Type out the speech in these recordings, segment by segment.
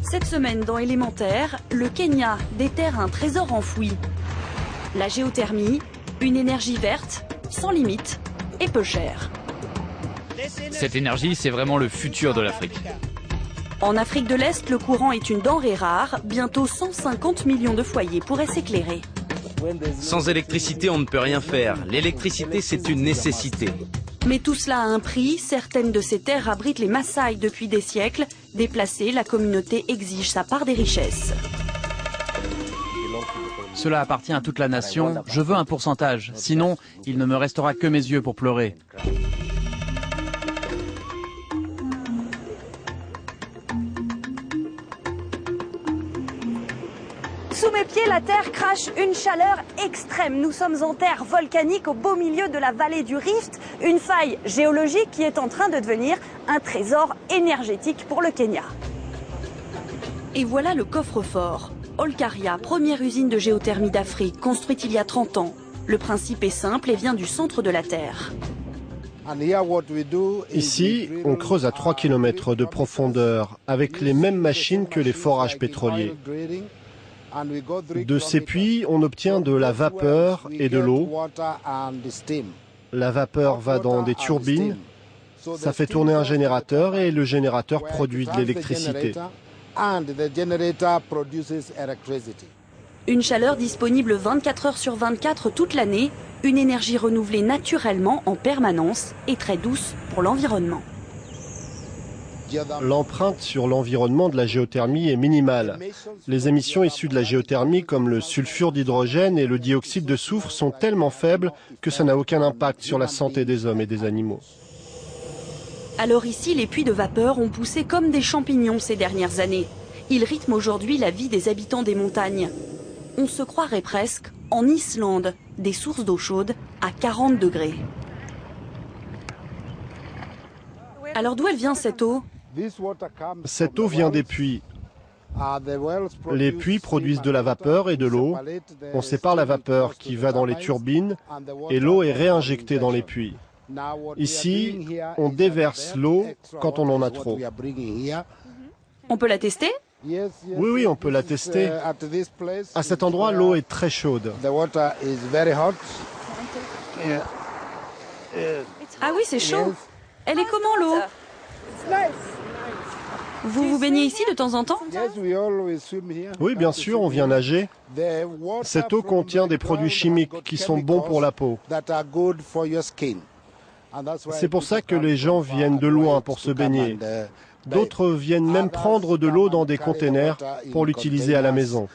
Cette semaine, dans Élémentaire, le Kenya déterre un trésor enfoui. La géothermie, une énergie verte, sans limite et peu chère. Cette énergie, c'est vraiment le futur de l'Afrique. En Afrique de l'Est, le courant est une denrée rare. Bientôt 150 millions de foyers pourraient s'éclairer. Sans électricité, on ne peut rien faire. L'électricité, c'est une nécessité. Mais tout cela a un prix. Certaines de ces terres abritent les Maasai depuis des siècles. Déplacée, la communauté exige sa part des richesses. Cela appartient à toute la nation. Je veux un pourcentage. Sinon, il ne me restera que mes yeux pour pleurer. Sous mes pieds, la terre crache une chaleur extrême. Nous sommes en terre volcanique au beau milieu de la vallée du Rift, une faille géologique qui est en train de devenir un trésor énergétique pour le Kenya. Et voilà le coffre-fort. Olkaria, première usine de géothermie d'Afrique, construite il y a 30 ans. Le principe est simple et vient du centre de la Terre. Ici, on creuse à 3 km de profondeur avec les mêmes machines que les forages pétroliers. De ces puits, on obtient de la vapeur et de l'eau. La vapeur va dans des turbines, ça fait tourner un générateur et le générateur produit de l'électricité. Une chaleur disponible 24 heures sur 24 toute l'année, une énergie renouvelée naturellement en permanence et très douce pour l'environnement. L'empreinte sur l'environnement de la géothermie est minimale. Les émissions issues de la géothermie, comme le sulfure d'hydrogène et le dioxyde de soufre, sont tellement faibles que ça n'a aucun impact sur la santé des hommes et des animaux. Alors ici, les puits de vapeur ont poussé comme des champignons ces dernières années. Ils rythment aujourd'hui la vie des habitants des montagnes. On se croirait presque en Islande, des sources d'eau chaude à 40 degrés. Alors d'où elle vient cette eau ? Cette eau vient des puits. Les puits produisent de la vapeur et de l'eau. On sépare la vapeur qui va dans les turbines et l'eau est réinjectée dans les puits. Ici, on déverse l'eau quand on en a trop. On peut la tester ? Oui, on peut la tester. À cet endroit, l'eau est très chaude. Ah oui, c'est chaud. Elle est comment l'eau ? Vous vous baignez ici de temps en temps ? Oui, bien sûr, on vient nager. Cette eau contient des produits chimiques qui sont bons pour la peau. C'est pour ça que les gens viennent de loin pour se baigner. D'autres viennent même prendre de l'eau dans des containers pour l'utiliser à la maison.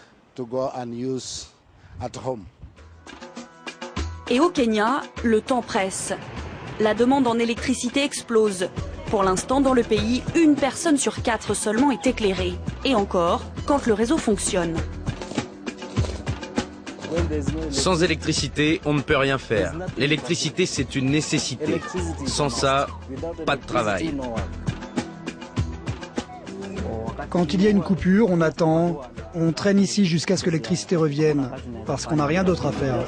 Et au Kenya, le temps presse. La demande en électricité explose. Pour l'instant, dans le pays, 1 personne sur 4 seulement est éclairée. Et encore, quand le réseau fonctionne. Sans électricité, on ne peut rien faire. L'électricité, c'est une nécessité. Sans ça, pas de travail. Quand il y a une coupure, on attend, on traîne ici jusqu'à ce que l'électricité revienne, parce qu'on n'a rien d'autre à faire.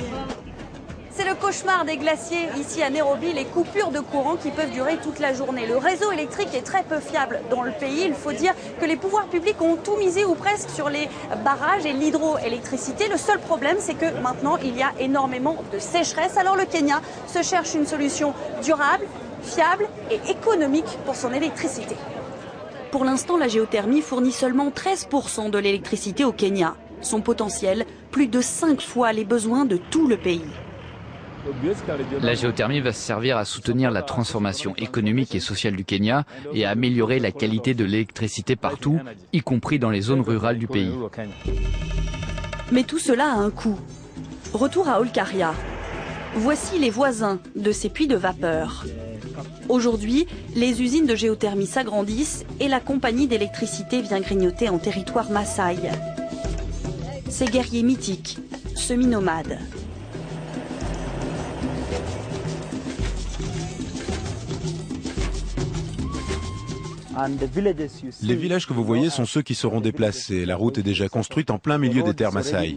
C'est le cauchemar des glaciers ici à Nairobi, les coupures de courant qui peuvent durer toute la journée. Le réseau électrique est très peu fiable dans le pays. Il faut dire que les pouvoirs publics ont tout misé ou presque sur les barrages et l'hydroélectricité. Le seul problème, c'est que maintenant, il y a énormément de sécheresse. Alors le Kenya se cherche une solution durable, fiable et économique pour son électricité. Pour l'instant, la géothermie fournit seulement 13% de l'électricité au Kenya. Son potentiel, plus de 5 fois les besoins de tout le pays. La géothermie va servir à soutenir la transformation économique et sociale du Kenya et à améliorer la qualité de l'électricité partout, y compris dans les zones rurales du pays. Mais tout cela a un coût. Retour à Olkaria. Voici les voisins de ces puits de vapeur. Aujourd'hui, les usines de géothermie s'agrandissent et la compagnie d'électricité vient grignoter en territoire Maasai. Ces guerriers mythiques, semi-nomades. Les villages que vous voyez sont ceux qui seront déplacés. La route est déjà construite en plein milieu des terres Maasai.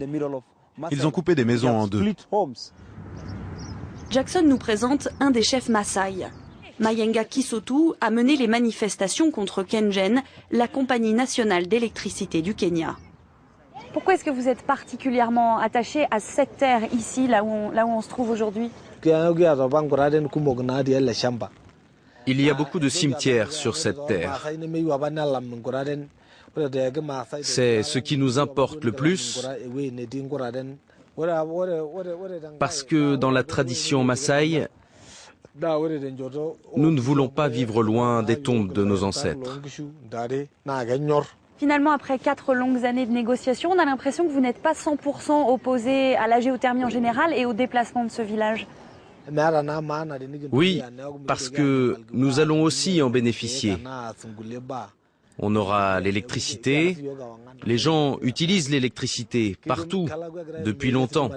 Ils ont coupé des maisons en deux. Jackson nous présente un des chefs Maasai. Mayenga Kisotu a mené les manifestations contre KenGen, la compagnie nationale d'électricité du Kenya. Pourquoi est-ce que vous êtes particulièrement attaché à cette terre ici, là où on se trouve aujourd'hui? Il y a beaucoup de cimetières sur cette terre. C'est ce qui nous importe le plus, parce que dans la tradition Maasai, nous ne voulons pas vivre loin des tombes de nos ancêtres. Finalement, après 4 longues années de négociations, on a l'impression que vous n'êtes pas 100% opposé à la géothermie en général et au déplacement de ce village. Oui, parce que nous allons aussi en bénéficier. On aura l'électricité. Les gens utilisent l'électricité partout, depuis longtemps.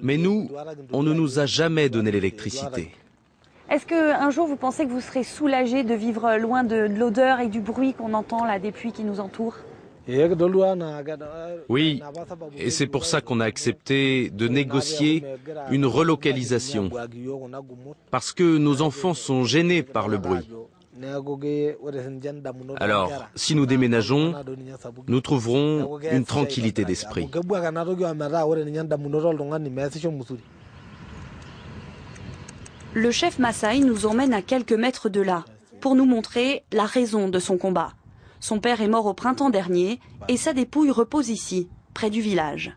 Mais nous, on ne nous a jamais donné l'électricité. Est-ce qu'un jour vous pensez que vous serez soulagé de vivre loin de l'odeur et du bruit qu'on entend là des puits qui nous entourent? Oui, et c'est pour ça qu'on a accepté de négocier une relocalisation. Parce que nos enfants sont gênés par le bruit. Alors, si nous déménageons, nous trouverons une tranquillité d'esprit. Le chef Maasai nous emmène à quelques mètres de là, pour nous montrer la raison de son combat. Son père est mort au printemps dernier et sa dépouille repose ici, près du village.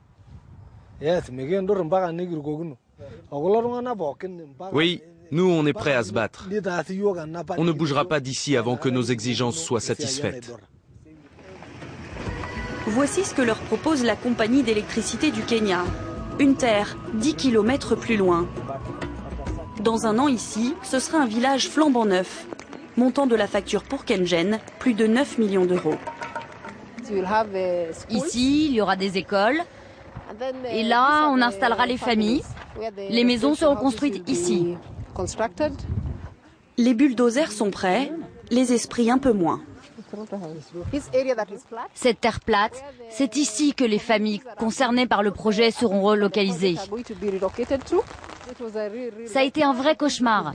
Oui, nous on est prêts à se battre. On ne bougera pas d'ici avant que nos exigences soient satisfaites. Voici ce que leur propose la compagnie d'électricité du Kenya. Une terre 10 km plus loin. Dans un an ici, ce sera un village flambant neuf. Montant de la facture pour KenGen, plus de 9 millions d'euros. Ici, il y aura des écoles. Et là, on installera les familles. Les maisons seront construites ici. Les bulldozers sont prêts, les esprits un peu moins. Cette terre plate, c'est ici que les familles concernées par le projet seront relocalisées. Ça a été un vrai cauchemar.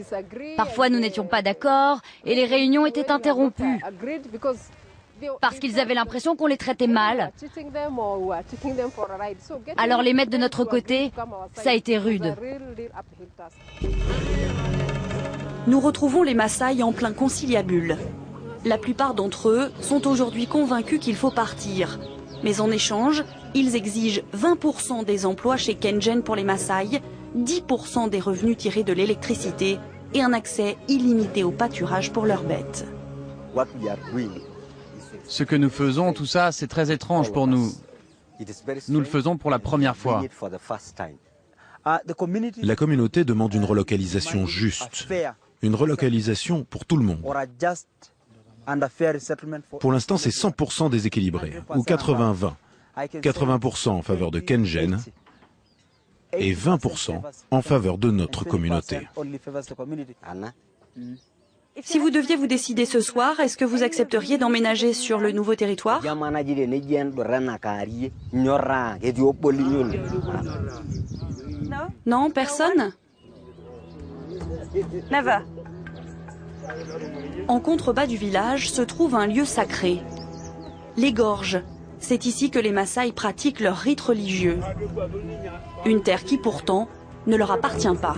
Parfois, nous n'étions pas d'accord et les réunions étaient interrompues parce qu'ils avaient l'impression qu'on les traitait mal. Alors les mettre de notre côté, ça a été rude. Nous retrouvons les Maasai en plein conciliabule. La plupart d'entre eux sont aujourd'hui convaincus qu'il faut partir. Mais en échange, ils exigent 20% des emplois chez KenGen pour les Maasai, 10% des revenus tirés de l'électricité et un accès illimité au pâturage pour leurs bêtes. Ce que nous faisons, tout ça, c'est très étrange pour nous. Nous le faisons pour la première fois. La communauté demande une relocalisation juste. Une relocalisation pour tout le monde. Pour l'instant, c'est 100% déséquilibré, ou 80-20. 80% en faveur de KenGen et 20% en faveur de notre communauté. Si vous deviez vous décider ce soir, est-ce que vous accepteriez d'emménager sur le nouveau territoire? Non, personne? Never. En contrebas du village se trouve un lieu sacré, les gorges. C'est ici que les Maasai pratiquent leurs rites religieux. Une terre qui pourtant ne leur appartient pas.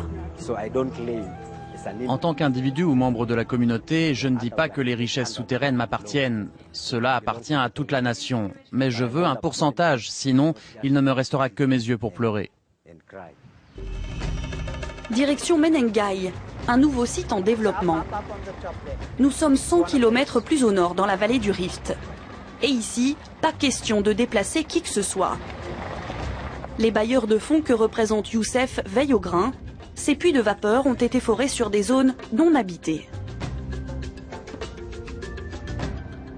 En tant qu'individu ou membre de la communauté, je ne dis pas que les richesses souterraines m'appartiennent. Cela appartient à toute la nation. Mais je veux un pourcentage, sinon il ne me restera que mes yeux pour pleurer. Direction Menengai, un nouveau site en développement. Nous sommes 100 km plus au nord, dans la vallée du Rift. Et ici, pas question de déplacer qui que ce soit. Les bailleurs de fonds que représente Youssef veillent au grain. Ces puits de vapeur ont été forés sur des zones non habitées.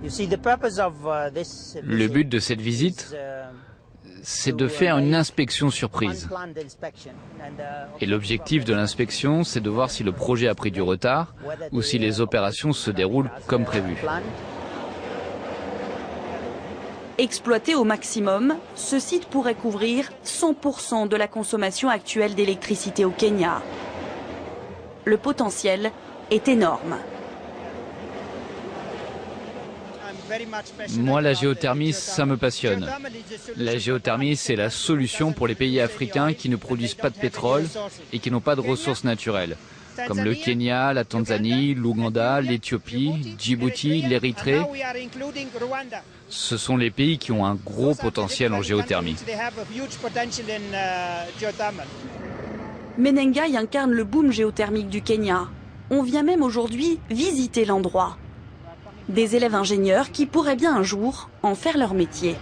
Le but de cette visite, c'est de faire une inspection surprise. Et l'objectif de l'inspection, c'est de voir si le projet a pris du retard ou si les opérations se déroulent comme prévu. Exploité au maximum, ce site pourrait couvrir 100% de la consommation actuelle d'électricité au Kenya. Le potentiel est énorme. Moi, la géothermie, ça me passionne. La géothermie, c'est la solution pour les pays africains qui ne produisent pas de pétrole et qui n'ont pas de ressources naturelles, comme le Kenya, la Tanzanie, l'Ouganda, l'Éthiopie, Djibouti, l'Érythrée. Ce sont les pays qui ont un gros potentiel en géothermie. Menengai incarne le boom géothermique du Kenya. On vient même aujourd'hui visiter l'endroit. Des élèves ingénieurs qui pourraient bien un jour en faire leur métier.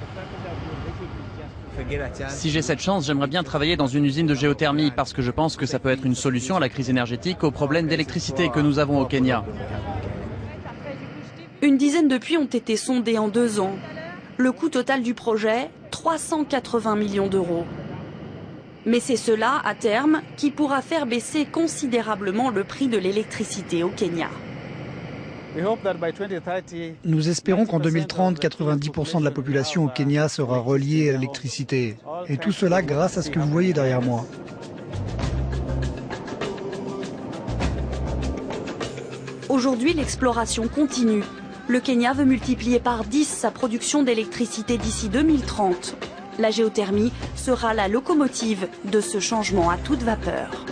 Si j'ai cette chance, j'aimerais bien travailler dans une usine de géothermie parce que je pense que ça peut être une solution à la crise énergétique, au problème d'électricité que nous avons au Kenya. Une dizaine de puits ont été sondés en 2 ans. Le coût total du projet, 380 millions d'euros. Mais c'est cela, à terme, qui pourra faire baisser considérablement le prix de l'électricité au Kenya. Nous espérons qu'en 2030, 90% de la population au Kenya sera reliée à l'électricité. Et tout cela grâce à ce que vous voyez derrière moi. Aujourd'hui, l'exploration continue. Le Kenya veut multiplier par 10 sa production d'électricité d'ici 2030. La géothermie sera la locomotive de ce changement à toute vapeur.